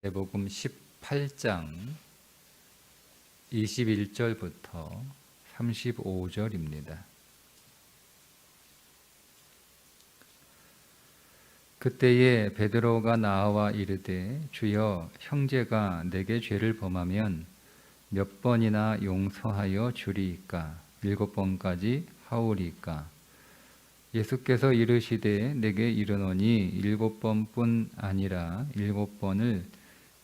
마태복음 18장 21절부터 35절입니다. 그때에 베드로가 나와 이르되 주여, 형제가 내게 죄를 범하면 몇 번이나 용서하여 주리이까? 7번까지 하오리이까? 예수께서 이르시되 내게 이르노니 7번뿐 아니라 7번을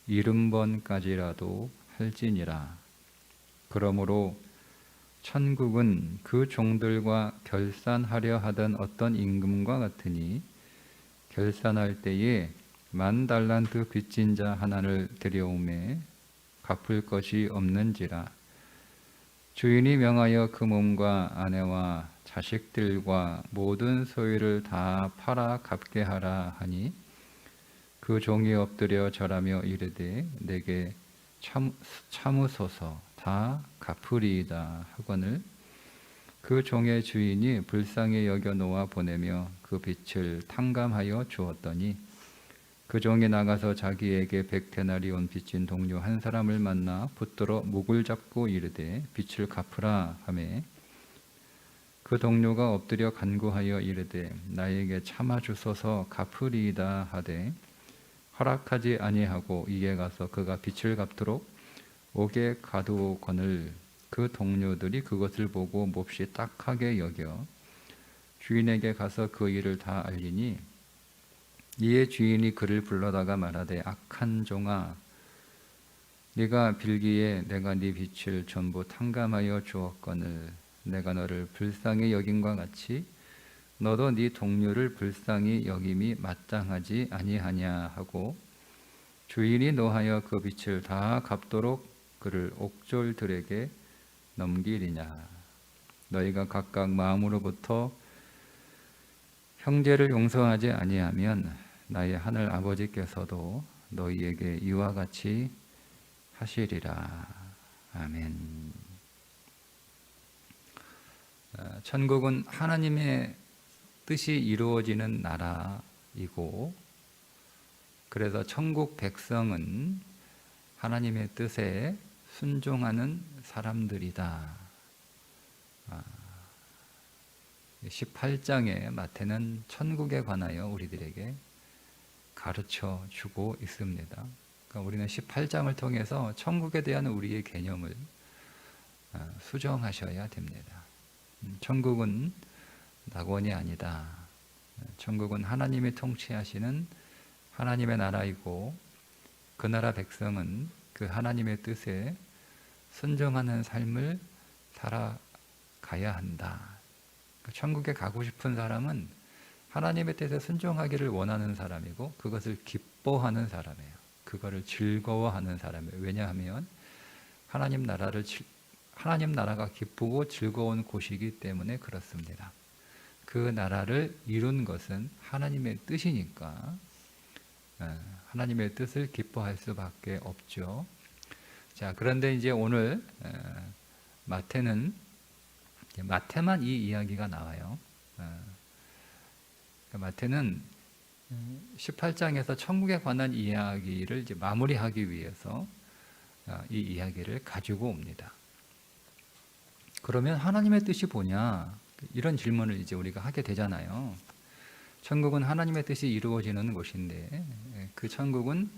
70번까지라도 할지니라. 그러므로 천국은 그 종들과 결산하려 하던 어떤 임금과 같으니 결산할 때에 10,000달란트 빚진 자 하나를 들여오매 갚을 것이 없는지라. 주인이 명하여 그 몸과 아내와 자식들과 모든 소유를 다 팔아 갚게 하라 하니 그 종이 엎드려 절하며 이르되 내게 참으소서 다 갚으리이다 하거늘 그 종의 주인이 불쌍히 여겨 놓아 보내며 그 빚을 탕감하여 주었더니 그 종이 나가서 자기에게 100데나리온 빚진 동료 한 사람을 만나 붙들어 목을 잡고 이르되 빚을 갚으라 하매 그 동료가 엎드려 간구하여 이르되 나에게 참아 주소서 갚으리이다 하되 허락하지 아니하고 이에 가서 그가 빚을 갚도록 옥에 가두거늘 그 동료들이 그것을 보고 몹시 딱하게 여겨 주인에게 가서 그 일을 다 알리니 이에 주인이 그를 불러다가 말하되 악한 종아, 네가 빌기에 내가 네 빚을 전부 탕감하여 주었거늘 내가 너를 불쌍히 여김과 같이 너도 네 동료를 불쌍히 여김이 마땅하지 아니하냐 하고 주인이 노하여 그 빚을 다 갚도록 그를 옥졸들에게 넘기리냐. 너희가 각각 마음으로부터 형제를 용서하지 아니하면 나의 하늘 아버지께서도 너희에게 이와 같이 하시리라. 아멘. 천국은 하나님의 뜻이 이루어지는 나라이고, 그래서 천국 백성은 하나님의 뜻에 순종하는 사람들이다. 18장의 마태는 천국에 관하여 우리들에게 가르쳐 주고 있습니다. 그러니까 우리는 18장을 통해서 천국에 대한 우리의 개념을 수정하셔야 됩니다. 천국은 낙원이 아니다. 천국은 하나님이 통치하시는 하나님의 나라이고 그 나라 백성은 그 하나님의 뜻에 순종하는 삶을 살아가야 한다. 천국에 가고 싶은 사람은 하나님의 뜻에 순종하기를 원하는 사람이고 그것을 기뻐하는 사람이에요. 그거를 즐거워하는 사람이에요. 왜냐하면 하나님 나라가 기쁘고 즐거운 곳이기 때문에 그렇습니다. 그 나라를 이룬 것은 하나님의 뜻이니까 하나님의 뜻을 기뻐할 수밖에 없죠. 자, 그런데 이제 오늘 마태만 이 이야기가 나와요. 마태는 18장에서 천국에 관한 이야기를 이제 마무리하기 위해서 이 이야기를 가지고 옵니다. 그러면 하나님의 뜻이 뭐냐? 이런 질문을 이제 우리가 하게 되잖아요. 천국은 하나님의 뜻이 이루어지는 곳인데 그 천국은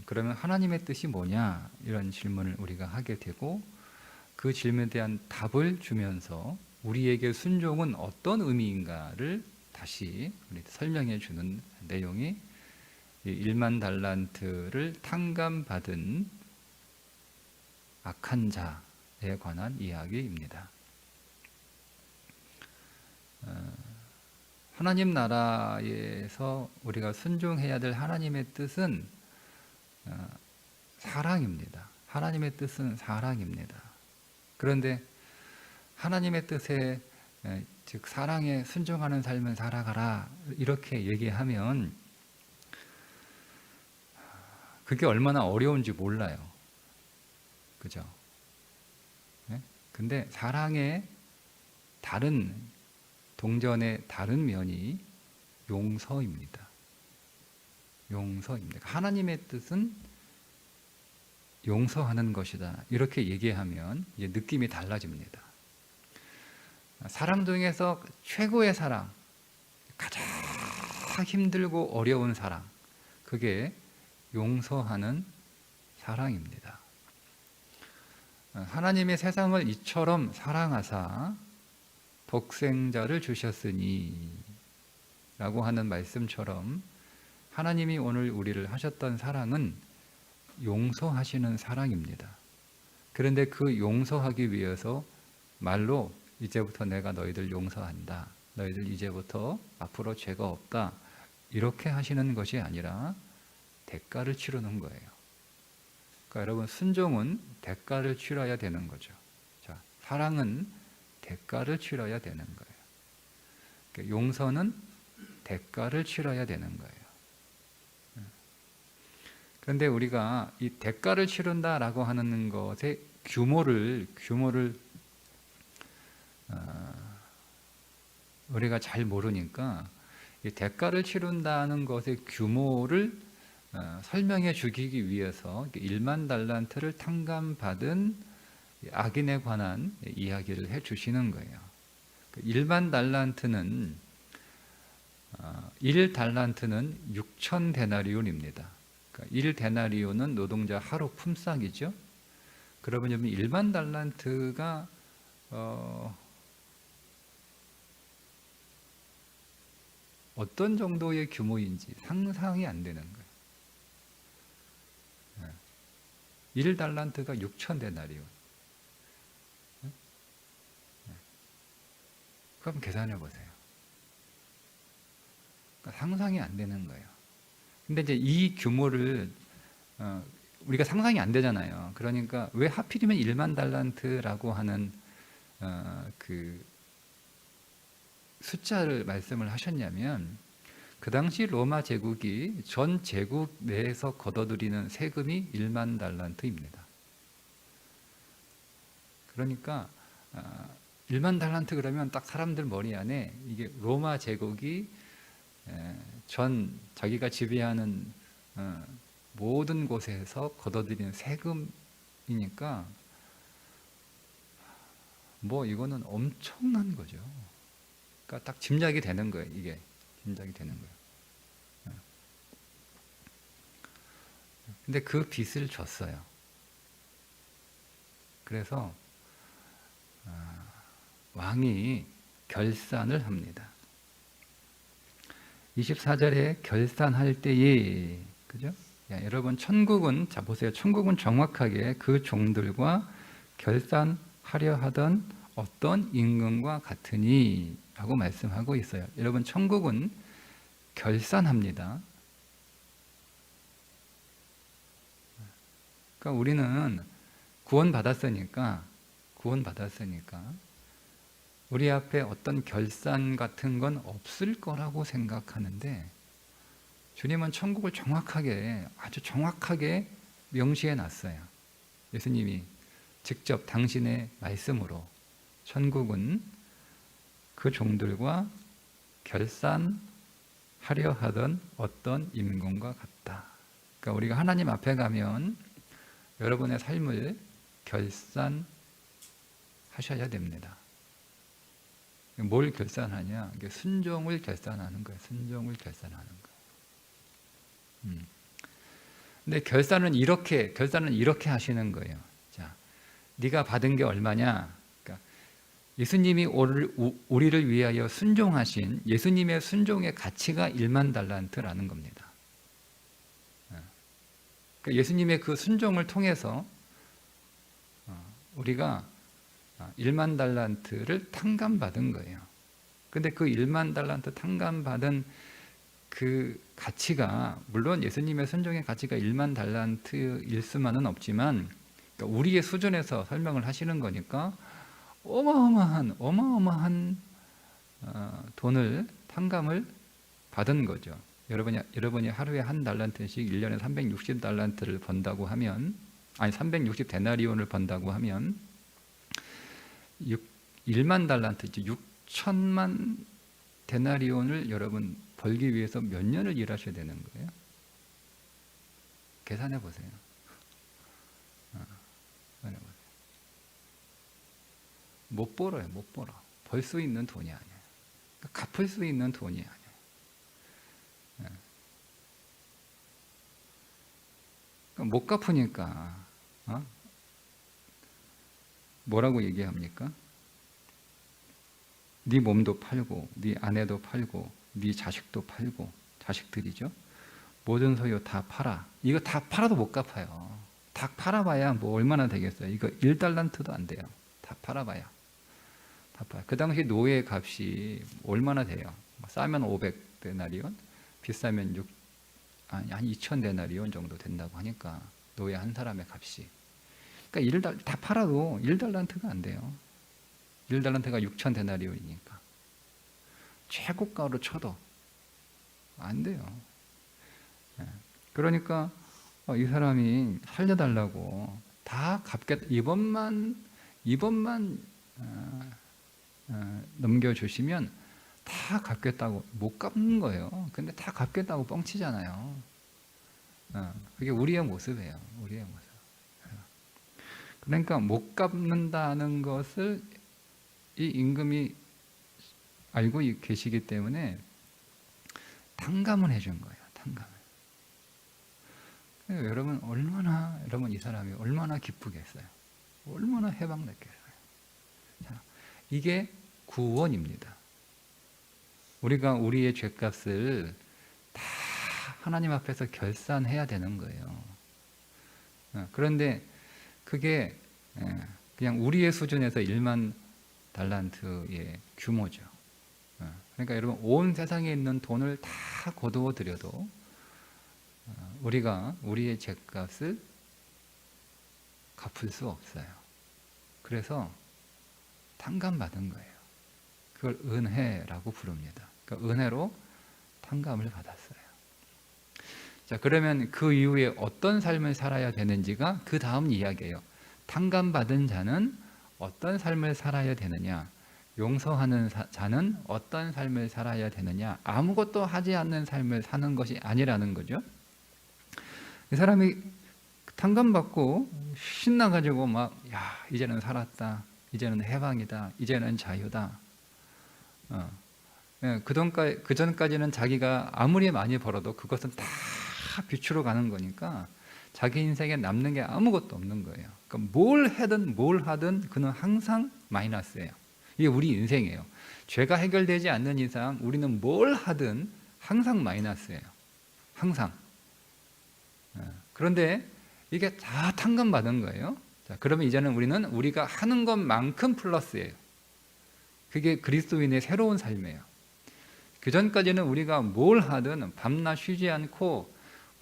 그러면 하나님의 뜻이 뭐냐? 이런 질문을 우리가 하게 되고 그 질문에 대한 답을 주면서 우리에게 순종은 어떤 의미인가를 다시 설명해 주는 내용이 10,000달란트를 탕감받은 악한 자에 관한 이야기입니다. 하나님 나라에서 우리가 순종해야 될 하나님의 뜻은 사랑입니다. 하나님의 뜻은 사랑입니다. 그런데 하나님의 뜻에 즉 사랑에 순종하는 삶을 살아가라 이렇게 얘기하면 그게 얼마나 어려운지 몰라요. 그죠? 근데 사랑의 동전의 다른 면이 용서입니다. 용서입니다. 하나님의 뜻은 용서하는 것이다. 이렇게 얘기하면 이제 느낌이 달라집니다. 사랑 중에서 최고의 사랑, 가장 힘들고 어려운 사랑, 그게 용서하는 사랑입니다. 하나님의 세상을 이처럼 사랑하사 독생자를 주셨으니 라고 하는 말씀처럼 하나님이 오늘 우리를 하셨던 사랑은 용서하시는 사랑입니다. 그런데 그 용서하기 위해서 말로 이제부터 내가 너희들 용서한다, 너희들 이제부터 앞으로 죄가 없다, 이렇게 하시는 것이 아니라 대가를 치르는 거예요. 그러니까 여러분, 순종은 대가를 치러야 되는 거죠. 자, 사랑은 대가를 치러야 되는 거예요. 그러니까 용서는 대가를 치러야 되는 거예요. 그런데 우리가 이 대가를 치른다라고 하는 것의 규모를 우리가 잘 모르니까 이 대가를 치른다는 것의 규모를 설명해 주기 위해서 1만 달란트를 탕감받은 악인에 관한 이야기를 해 주시는 거예요. 1만 달란트는 1달란트는 6천 데나리온입니다. 1데나리온은 노동자 하루 품삯이죠. 그러면 1만 달란트가 어떤 정도의 규모인지 상상이 안 되는 거예요. 1달란트가 6천 데나리온. 그럼 계산해 보세요. 그러니까 상상이 안 되는 거예요. 근데 이제 이 규모를 우리가 상상이 안 되잖아요. 그러니까 왜 하필이면 1만 달란트라고 하는 그 숫자를 말씀을 하셨냐면, 그 당시 로마 제국이 전 제국 내에서 걷어들이는 세금이 1만 달란트입니다. 그러니까 1만 달란트 그러면 딱 사람들 머리 안에 이게 로마 제국이 전 자기가 지배하는 모든 곳에서 걷어들이는 세금이니까 뭐 이거는 엄청난 거죠. 그러니까 딱 짐작이 되는 거예요. 이게 짐작이 되는 거예요. 근데 그 빚을 줬어요. 그래서 왕이 결산을 합니다. 24절에 결산할 때에, 그죠? 야, 여러분, 천국은, 자 보세요. 천국은 정확하게 그 종들과 결산하려 하던 어떤 임금과 같으니 라고 말씀하고 있어요. 여러분, 천국은 결산합니다. 그러니까 우리는 구원받았으니까 우리 앞에 어떤 결산 같은 건 없을 거라고 생각하는데, 주님은 천국을 정확하게, 아주 정확하게 명시해 놨어요. 예수님이 직접 당신의 말씀으로 천국은 그 종들과 결산하려 하던 어떤 임금과 같다. 그러니까 우리가 하나님 앞에 가면 여러분의 삶을 결산하셔야 됩니다. 뭘 결산하냐? 순종을 결산하는 거예요. 순종을 결산하는 거예요. 근데 결산은 이렇게 하시는 거예요. 자, 네가 받은 게 얼마냐? 그러니까 예수님이 우리를 위하여 순종하신 예수님의 순종의 가치가 1만 달란트라는 겁니다. 그러니까 예수님의 그 순종을 통해서 우리가 1만 달란트를 탕감받은 거예요. 근데 그 1만 달란트 탕감받은 그 가치가, 물론 예수님의 순종의 가치가 1만 달란트일 수만은 없지만, 그러니까 우리의 수준에서 설명을 하시는 거니까 어마어마한 돈을 탕감을 받은 거죠. 여러분이 하루에 한 달란트씩 1년에 360달란트를 번다고 하면, 아니 360데나리온을 번다고 하면 1만 달란트, 6천만 데나리온을 여러분 벌기 위해서 몇 년을 일하셔야 되는 거예요? 계산해 보세요. 계산해 보세요. 못 벌어요, 못 벌어. 벌 수 있는 돈이 아니에요. 갚을 수 있는 돈이 아니에요. 그러니까 못 갚으니까 뭐라고 얘기합니까? 네 몸도 팔고, 네 아내도 팔고, 네 자식도 팔고, 자식들이죠. 모든 소유 다 팔아. 이거 다 팔아도 못 갚아요. 다 팔아봐야 뭐 얼마나 되겠어요. 이거 1달란트도 안 돼요. 다 팔아봐야. 다 팔아. 그 당시 노예 값이 얼마나 돼요? 싸면 500데나리온, 비싸면 한 2000데나리온 정도 된다고 하니까 노예 한 사람의 값이. 그러니까 다 팔아도 1달란트가 안 돼요. 1달란트가 6000데나리온이니까. 최고가로 쳐도 안 돼요. 그러니까 이 사람이 살려달라고 다 갚겠다. 이번만 넘겨주시면 다 갚겠다고. 못 갚는 거예요. 근데 다 갚겠다고 뻥치잖아요. 그게 우리의 모습이에요. 우리의 모습. 그러니까 못 갚는다는 것을 이 임금이 알고 계시기 때문에 탕감을 해준 거예요. 탕감을. 여러분 이 사람이 얼마나 기쁘겠어요. 얼마나 해방됐겠어요. 자, 이게 구원입니다. 우리가 우리의 죄값을 다 하나님 앞에서 결산해야 되는 거예요. 그런데 그게 그냥 우리의 수준에서 1만 달란트의 규모죠. 그러니까 여러분 온 세상에 있는 돈을 다 거두어 들여도 우리가 우리의 죄값을 갚을 수 없어요. 그래서 탕감받은 거예요. 그걸 은혜라고 부릅니다. 그러니까 은혜로 탕감을 받았어요. 자, 그러면 그 이후에 어떤 삶을 살아야 되는지가 그 다음 이야기예요. 탕감받은 자는 어떤 삶을 살아야 되느냐? 용서하는 자는 어떤 삶을 살아야 되느냐? 아무것도 하지 않는 삶을 사는 것이 아니라는 거죠. 이 사람이 탕감받고 신나가지고 이제는 살았다. 이제는 해방이다. 이제는 자유다. 그 전까지는 자기가 아무리 많이 벌어도 그것은 다 빛으로 가는 거니까 자기 인생에 남는 게 아무것도 없는 거예요. 그러니까 뭘 하든 그는 항상 마이너스예요. 이게 우리 인생이에요. 죄가 해결되지 않는 이상 우리는 뭘 하든 항상 마이너스예요. 항상. 그런데 이게 다 탕감받은 거예요. 자, 그러면 이제는 우리가 하는 것만큼 플러스예요. 그게 그리스도인의 새로운 삶이에요. 그 전까지는 우리가 뭘 하든 밤낮 쉬지 않고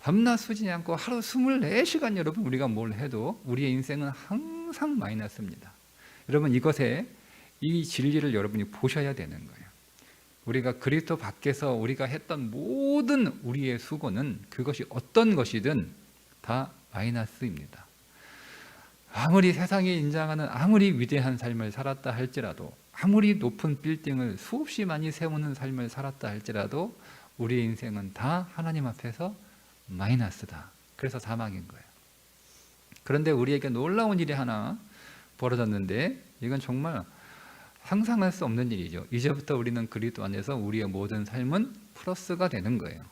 하루 24시간 여러분 우리가 뭘 해도 우리의 인생은 항상 마이너스입니다. 여러분 이 진리를 여러분이 보셔야 되는 거예요. 우리가 그리스도 밖에서 우리가 했던 모든 우리의 수고는 그것이 어떤 것이든 다 마이너스입니다. 아무리 세상이 인정하는 아무리 위대한 삶을 살았다 할지라도 아무리 높은 빌딩을 수없이 많이 세우는 삶을 살았다 할지라도 우리의 인생은 다 하나님 앞에서 마이너스다. 그래서 사망인 거예요. 그런데 우리에게 놀라운 일이 하나 벌어졌는데 이건 정말 상상할 수 없는 일이죠. 이제부터 우리는 그리스도 안에서 우리의 모든 삶은 플러스가 되는 거예요.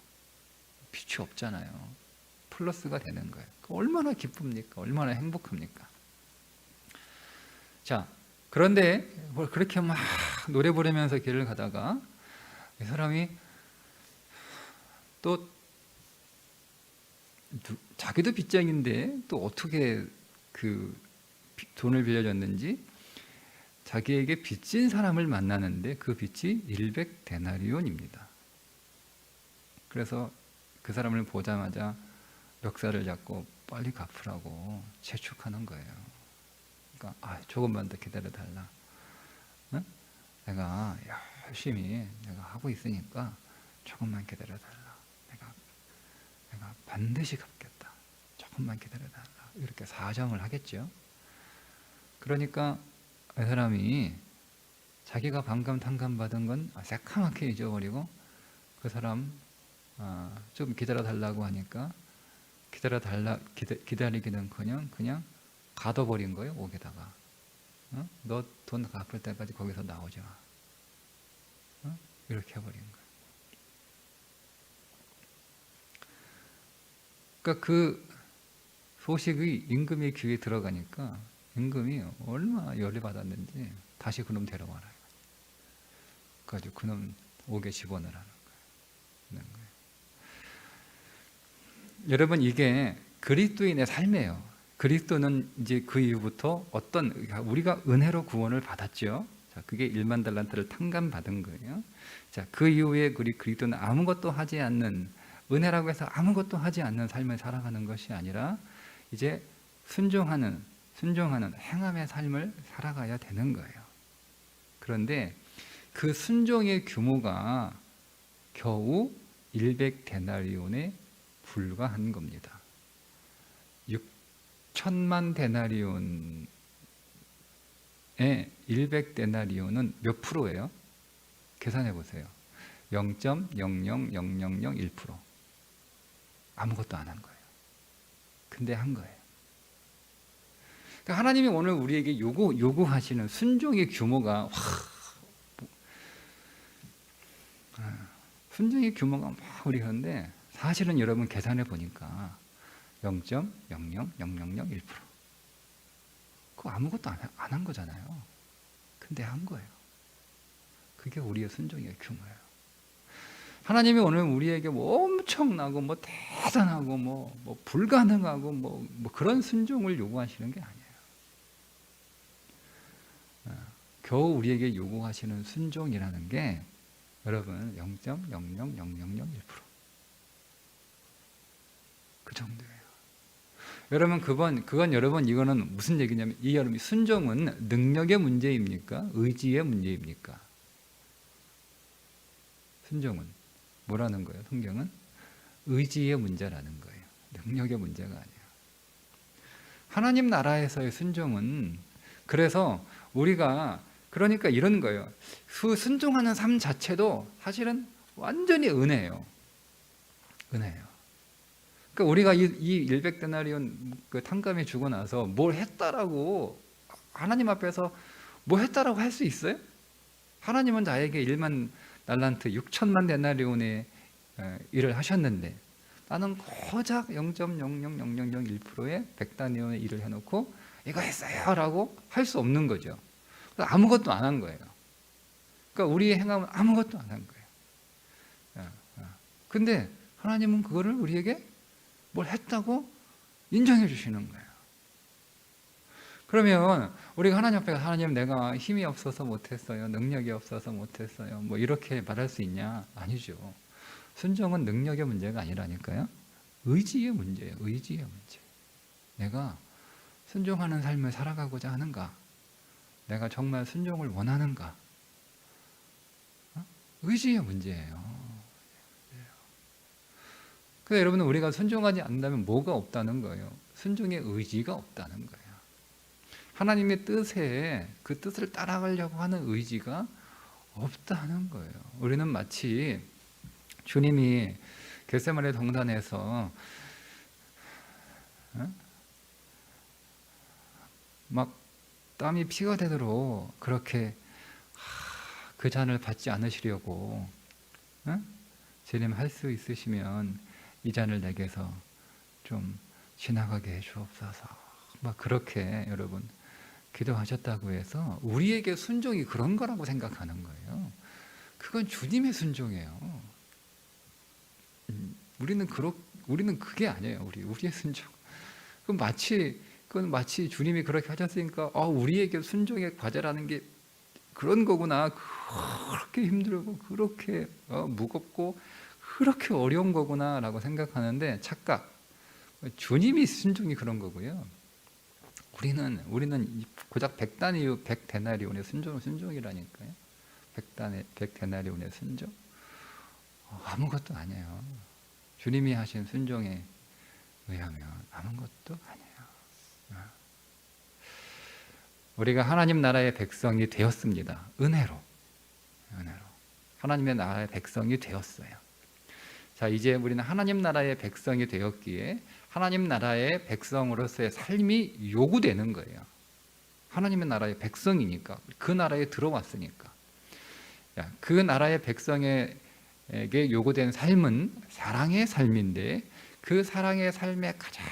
빛이 없잖아요. 플러스가 되는 거예요. 얼마나 기쁩니까? 얼마나 행복합니까? 자, 그런데 그렇게 막 노래 부르면서 길을 가다가 이 사람이 또 자기도 빚쟁인데 또 어떻게 그 돈을 빌려줬는지 자기에게 빚진 사람을 만나는데 그 빚이 100데나리온입니다. 그래서 그 사람을 보자마자 멱살을 잡고 빨리 갚으라고 재촉하는 거예요. 그러니까 조금만 더 기다려달라. 응? 내가 열심히 내가 하고 있으니까 조금만 기다려달라. 내가 반드시 갚겠다. 조금만 기다려달라. 이렇게 사정을 하겠죠. 그러니까 이 사람이 자기가 방금 탕감받은 건 새카맣게 잊어버리고 그 사람 좀 기다려달라고 하니까 기다리기는커녕 그냥 가둬버린 거예요. 옥에다가. 너 돈 갚을 때까지 거기서 나오지 마. 이렇게 해버린 거예요. 그러니까 그 소식이 임금의 귀에 들어가니까 임금이 얼마나 열이 받았는지 다시 그놈 데려와라. 그래가지고 그놈 옥에 집어넣으라는 거예요. 여러분, 이게 그리스도인의 삶이에요. 그리스도는 이제 그 이후부터 우리가 은혜로 구원을 받았죠. 자, 그게 1만 달란트를 탕감받은 거예요. 자, 그 이후에 그리스도는 아무것도 하지 않는, 은혜라고 해서 아무것도 하지 않는 삶을 살아가는 것이 아니라 이제 순종하는 행함의 삶을 살아가야 되는 거예요. 그런데 그 순종의 규모가 겨우 100데나리온에 불과한 겁니다. 6천만 데나리온에 100데나리온은 몇 프로예요? 계산해 보세요. 0.00001%. 아무것도 안 한 거예요. 근데 한 거예요. 그러니까 하나님이 오늘 우리에게 요구하시는 순종의 규모가 순종의 규모가 막 우리 그런데 사실은 여러분 계산해 보니까 0.00001%. 그거 아무것도 안 한 거잖아요. 근데 한 거예요. 그게 우리의 순종의 규모예요. 하나님이 오늘 우리에게 엄청나고 대단하고 불가능하고 그런 순종을 요구하시는 게 아니에요. 겨우 우리에게 요구하시는 순종이라는 게 여러분 0.00001%. 그 정도예요. 여러분, 그건 여러분, 이거는 무슨 얘기냐면, 여러분, 순종은 능력의 문제입니까? 의지의 문제입니까? 순종은 뭐라는 거예요? 성경은 의지의 문제라는 거예요. 능력의 문제가 아니에요. 하나님 나라에서의 순종은, 그래서 우리가 그러니까 이런 거예요. 순종하는 삶 자체도 사실은 완전히 은혜예요. 은혜예요. 그러니까 우리가 이 100데나리온 그 탕감이 주고 나서 뭘 했다라고 하나님 앞에서 뭐 했다라고 할 수 있어요? 하나님은 나에게 1만 달란트 6천만 데나리온의 일을 하셨는데 나는 고작 0.00001%의 100데나리온의 일을 해놓고 이거 했어요 라고 할 수 없는 거죠. 아무것도 안 한 거예요. 그러니까 우리의 행함은 아무것도 안 한 거예요. 근데 하나님은 그거를 우리에게 뭘 했다고 인정해 주시는 거예요. 그러면 우리가 하나님 앞에 하나님, 내가 힘이 없어서 못했어요, 능력이 없어서 못했어요, 이렇게 말할 수 있냐? 아니죠. 순종은 능력의 문제가 아니라니까요. 의지의 문제예요. 의지의 문제. 내가 순종하는 삶을 살아가고자 하는가? 내가 정말 순종을 원하는가? 의지의 문제예요. 그래서 여러분, 우리가 순종하지 않는다면 뭐가 없다는 거예요? 순종의 의지가 없다는 거예요. 하나님의 뜻에 그 뜻을 따라가려고 하는 의지가 없다는 거예요. 우리는 마치 주님이 겟세마네 동산에서 막 땀이 피가 되도록 그렇게 그 잔을 받지 않으시려고, 주님 할 수 있으시면 이 잔을 내게서 좀 지나가게 해 주옵소서, 막 그렇게 여러분 기도하셨다고 해서 우리에게 순종이 그런 거라고 생각하는 거예요. 그건 주님의 순종이에요. 우리는 그게 아니에요. 우리의 순종. 그건 마치 주님이 그렇게 하셨으니까 우리에게 순종의 과제라는 게 그런 거구나. 그렇게 힘들고 그렇게 무겁고 그렇게 어려운 거구나라고 생각하는데 착각. 주님이 순종이 그런 거고요. 우리는 고작 100데나리온의 순종이라니까요. 100데나리온의 순종. 아무것도 아니에요. 주님이 하신 순종에 의하면 아무것도 아니에요. 우리가 하나님 나라의 백성이 되었습니다. 은혜로. 하나님의 나라의 백성이 되었어요. 자, 이제 우리는 하나님 나라의 백성이 되었기에 하나님 나라의 백성으로서의 삶이 요구되는 거예요. 하나님의 나라의 백성이니까, 그 나라에 들어왔으니까. 그 나라의 백성에게 요구된 삶은 사랑의 삶인데, 그 사랑의 삶의 가장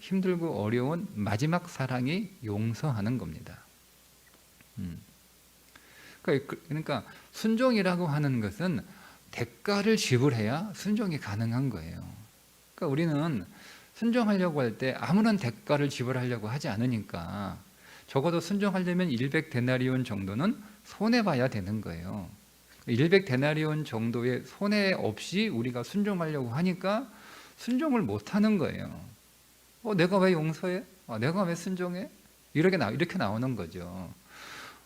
힘들고 어려운 마지막 사랑이 용서하는 겁니다. 그러니까 순종이라고 하는 것은 대가를 지불해야 순종이 가능한 거예요. 그러니까 우리는 순종하려고 할 때 아무런 대가를 지불하려고 하지 않으니까 적어도 순종하려면 100데나리온 정도는 손해봐야 되는 거예요. 100데나리온 정도의 손해 없이 우리가 순종하려고 하니까 순종을 못하는 거예요. 내가 왜 용서해? 내가 왜 순종해? 이렇게 나오는 거죠.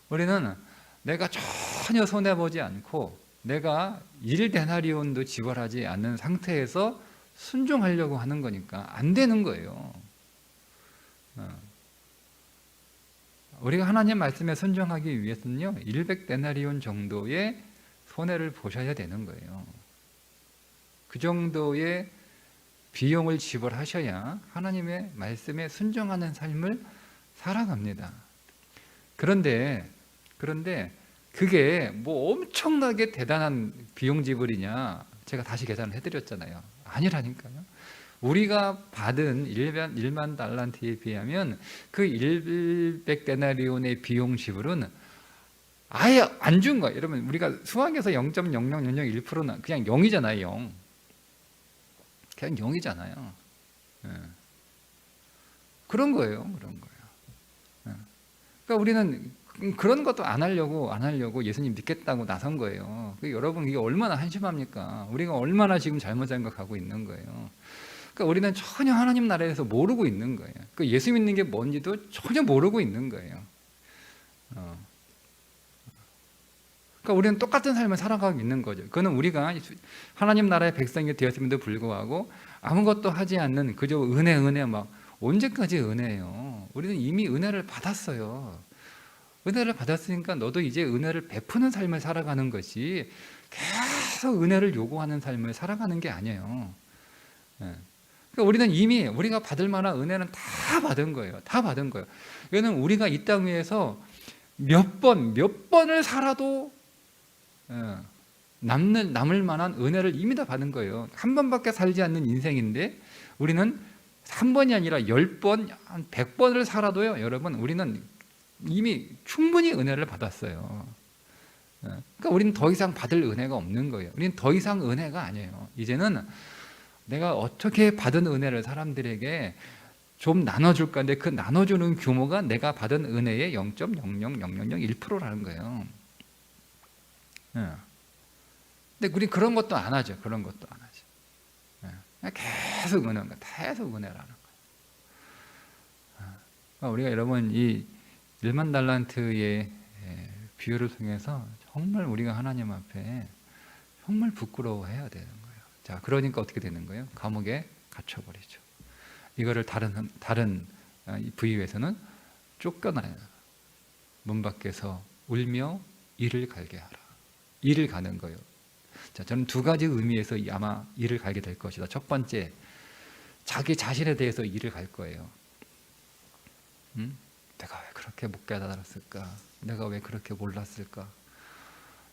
우리는 내가 전혀 손해보지 않고 내가 1데나리온도 지불하지 않는 상태에서 순종하려고 하는 거니까 안 되는 거예요. 우리가 하나님 말씀에 순종하기 위해서는요, 100데나리온 정도의 손해를 보셔야 되는 거예요. 그 정도의 비용을 지불하셔야 하나님의 말씀에 순종하는 삶을 살아갑니다. 그런데 그게 뭐 엄청나게 대단한 비용 지불이냐? 제가 다시 계산을 해드렸잖아요. 아니라니까요. 우리가 받은 1만 달란트에 비하면 그 100데나리온의 비용 지불은 아예 안 준 거예요. 여러분, 우리가 수학에서 0.00001%는 그냥 0이잖아요. 0. 그냥 0이잖아요. 그런 거예요. 그러니까 우리는 그런 것도 안 하려고 예수님 믿겠다고 나선 거예요. 여러분, 이게 얼마나 한심합니까? 우리가 얼마나 지금 잘못 생각하고 있는 거예요. 그러니까 우리는 전혀 하나님 나라에서 모르고 있는 거예요. 예수 믿는 게 뭔지도 전혀 모르고 있는 거예요. 그러니까 우리는 똑같은 삶을 살아가고 있는 거죠. 그거는 우리가 하나님 나라의 백성이 되었음에도 불구하고 아무것도 하지 않는 그저 은혜 막 언제까지 은혜예요? 우리는 이미 은혜를 받았어요. 은혜를 받았으니까 너도 이제 은혜를 베푸는 삶을 살아가는 것이 계속 은혜를 요구하는 삶을 살아가는 게 아니에요. 그러니까 우리는 이미 우리가 받을 만한 은혜는 다 받은 거예요. 다 받은 거예요. 이거는 우리가 이 땅 위에서 몇 번을 살아도 남을 만한 은혜를 이미 다 받은 거예요. 한 번밖에 살지 않는 인생인데 우리는 한 번이 아니라 10번, 한 100번을 살아도요, 여러분, 우리는 이미 충분히 은혜를 받았어요. 그러니까 우리는 더 이상 받을 은혜가 없는 거예요. 우리는 더 이상 은혜가 아니에요. 이제는 내가 어떻게 받은 은혜를 사람들에게 좀 나눠줄 건데 그 나눠주는 규모가 내가 받은 은혜의 0.00001%라는 거예요. 근데 우리 그런 것도 안 하죠. 그런 것도 안 하죠. 계속 은혜가, 계속 은혜라는 거예요. 우리가 여러분 이 1만 달란트의 비유를 통해서 정말 우리가 하나님 앞에 정말 부끄러워해야 되는 거예요. 자, 그러니까 어떻게 되는 거예요? 감옥에 갇혀버리죠. 이거를 다른 부유에서는 쫓겨나요. 문 밖에서 울며 이를 갈게 하라. 이를 가는 거예요. 자, 저는 두 가지 의미에서 아마 이를 갈게 될 것이다. 첫 번째, 자기 자신에 대해서 이를 갈 거예요. 내가 왜 그렇게 못 깨달았을까? 내가 왜 그렇게 몰랐을까?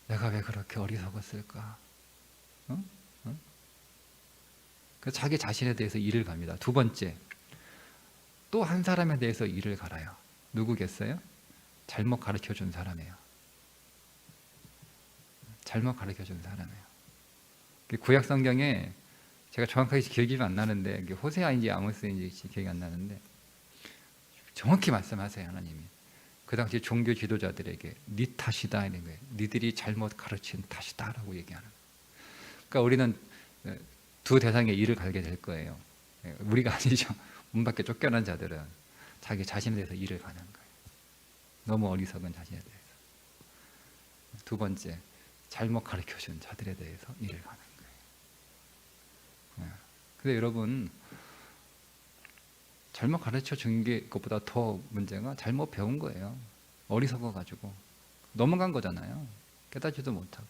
내가 왜 그렇게 어리석었을까? 자기 자신에 대해서 이를 갑니다. 두 번째, 또 한 사람에 대해서 이를 갈아요. 누구겠어요? 잘못 가르쳐준 사람이에요. 잘못 가르쳐준 사람이에요. 구약 성경에 제가 정확하게 기억이 안 나는데 호세아인지 아모스인지 기억이 안 나는데 정확히 말씀하세요. 하나님이 그 당시 종교 지도자들에게 네 탓이다 이런 거예요. 니들이 잘못 가르친 탓이다라고 얘기하는 거예요. 그러니까 우리는 두 대상의 이를 갈게 될 거예요. 우리가 아니죠. 문 밖에 쫓겨난 자들은 자기 자신에 대해서 이를 가는 거예요. 너무 어리석은 자신에 대해서. 두 번째, 잘못 가르쳐준 자들에 대해서 이를 가는 거예요. 근데 여러분, 잘못 가르쳐준 게 것보다 더 문제가 잘못 배운 거예요. 어리석어가지고 넘어간 거잖아요. 깨닫지도 못하고.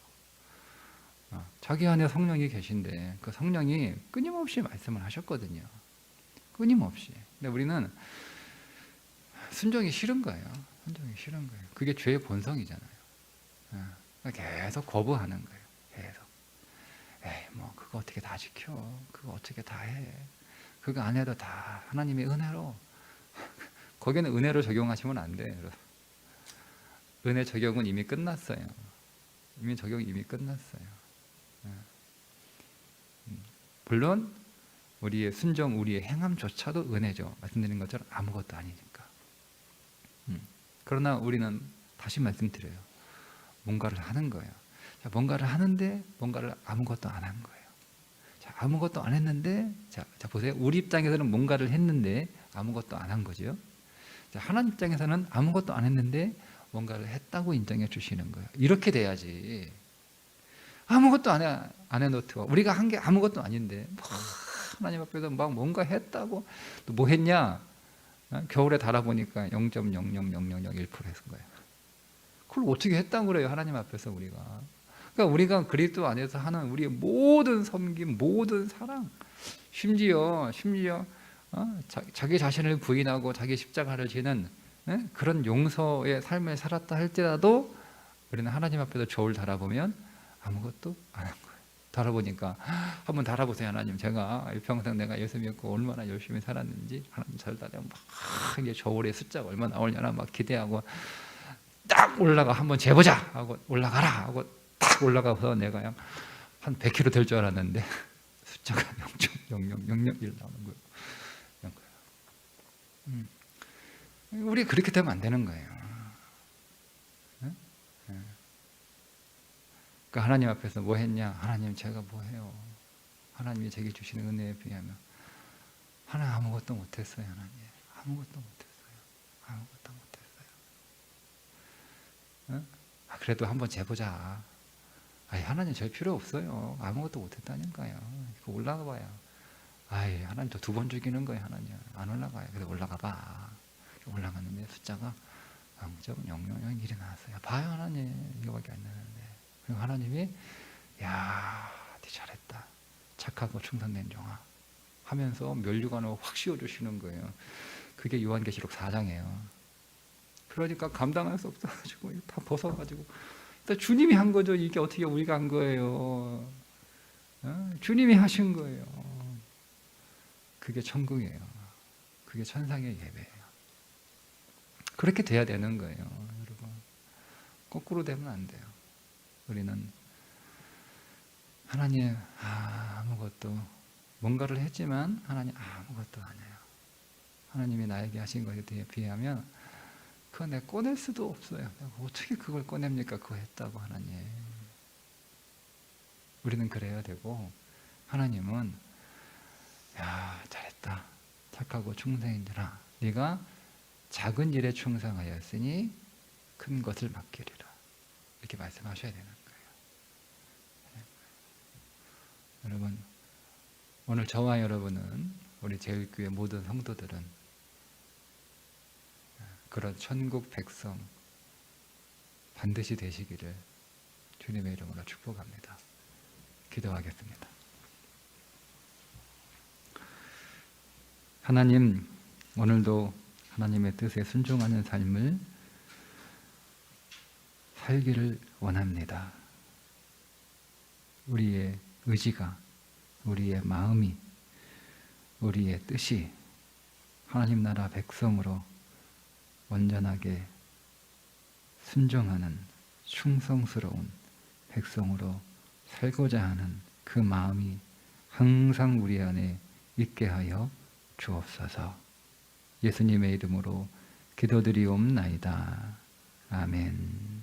자기 안에 성령이 계신데 그 성령이 끊임없이 말씀을 하셨거든요. 끊임없이. 근데 우리는 순종이 싫은 거예요. 순종이 싫은 거예요. 그게 죄의 본성이잖아요. 계속 거부하는 거예요. 계속. 에이, 뭐 그거 어떻게 다 지켜? 그거 어떻게 다 해? 그거 안 해도 다 하나님의 은혜로. 거기는 은혜로 적용하시면 안 돼요. 은혜 적용은 이미 끝났어요. 이미 적용이 이미 끝났어요. 물론 우리의 순종, 우리의 행함조차도 은혜죠. 말씀드린 것처럼 아무것도 아니니까. 그러나 우리는 다시 말씀드려요. 뭔가를 하는 거예요. 자, 뭔가를 하는데 뭔가를 아무것도 안 한 거예요. 자, 아무것도 안 했는데 자 보세요. 우리 입장에서는 뭔가를 했는데 아무것도 안 한 거죠. 자, 하나님 입장에서는 아무것도 안 했는데 뭔가를 했다고 인정해 주시는 거예요. 이렇게 돼야지. 아무것도 안 해놓고 우리가 한 게 아무것도 아닌데 하나님 앞에서 막 뭔가 했다고. 또 뭐 했냐? 겨울에 달아보니까 0.00001% 했은 거예요. 그걸 어떻게 했다고 그래요? 하나님 앞에서 우리가. 그러니까 우리가 그리스도 안에서 하는 우리의 모든 섬김, 모든 사랑, 심지어 자기 자신을 부인하고 자기 십자가를 지는 그런 용서의 삶을 살았다 할지라도 우리는 하나님 앞에서 저울 달아보면 아무것도 안 한 거예요. 달아보니까 한번 달아보세요. 하나님, 제가 평생 내가 예수 믿고 얼마나 열심히 살았는지 하나님 잘 달아면 막 이게 저울의 숫자가 얼마나 나오려나 막 기대하고 딱 올라가 한번 재보자 하고 올라가라 하고 딱 올라가서 내가 한 100kg 될 줄 알았는데 숫자가 0.00001 나오는 거예요. 우리 그렇게 되면 안 되는 거예요. 그러니까 하나님 앞에서 뭐 했냐? 하나님, 제가 뭐 해요? 하나님이 제게 주시는 은혜에 비하면 하나 아무것도 못했어요. 하나님, 아무것도 못했어요. 아무것도 못했어요. 그래도 한번 재보자. 하나님 저 필요 없어요. 아무것도 못했다니까요. 올라가 봐요. 하나님 저 2번 죽이는 거예요. 하나님 안 올라가요. 그래서 올라가 봐. 올라갔는데 숫자가 0.000일이 나왔어요. 봐요, 하나님, 이거밖에 안 나는데. 그리고 하나님이 야, 네 잘했다. 착하고 충성된 종아 하면서 면류관을 확 씌워주시는 거예요. 그게 요한계시록 4장이에요. 그러니까 감당할 수 없어가지고 다 벗어가지고 주님이 한 거죠. 이게 어떻게 우리가 한 거예요? 주님이 하신 거예요. 그게 천국이에요. 그게 천상의 예배예요. 그렇게 돼야 되는 거예요, 여러분. 거꾸로 되면 안 돼요. 우리는 하나님 아무것도 뭔가를 했지만 하나님 아무것도 안 해요. 하나님이 나에게 하신 것에 비하면 그거 내가 꺼낼 수도 없어요. 내가 어떻게 그걸 꺼냅니까? 그거 했다고 하나님. 우리는 그래야 되고 하나님은 야, 잘했다. 착하고 충성인들아, 네가 작은 일에 충성하였으니 큰 것을 맡기리라. 이렇게 말씀하셔야 되는 거예요. 여러분, 오늘 저와 여러분은, 우리 제일교회 모든 성도들은 그런 천국 백성 반드시 되시기를 주님의 이름으로 축복합니다. 기도하겠습니다. 하나님, 오늘도 하나님의 뜻에 순종하는 삶을 살기를 원합니다. 우리의 의지가, 우리의 마음이, 우리의 뜻이 하나님 나라 백성으로 온전하게 순종하는 충성스러운 백성으로 살고자 하는 그 마음이 항상 우리 안에 있게 하여 주옵소서. 예수님의 이름으로 기도드리옵나이다. 아멘.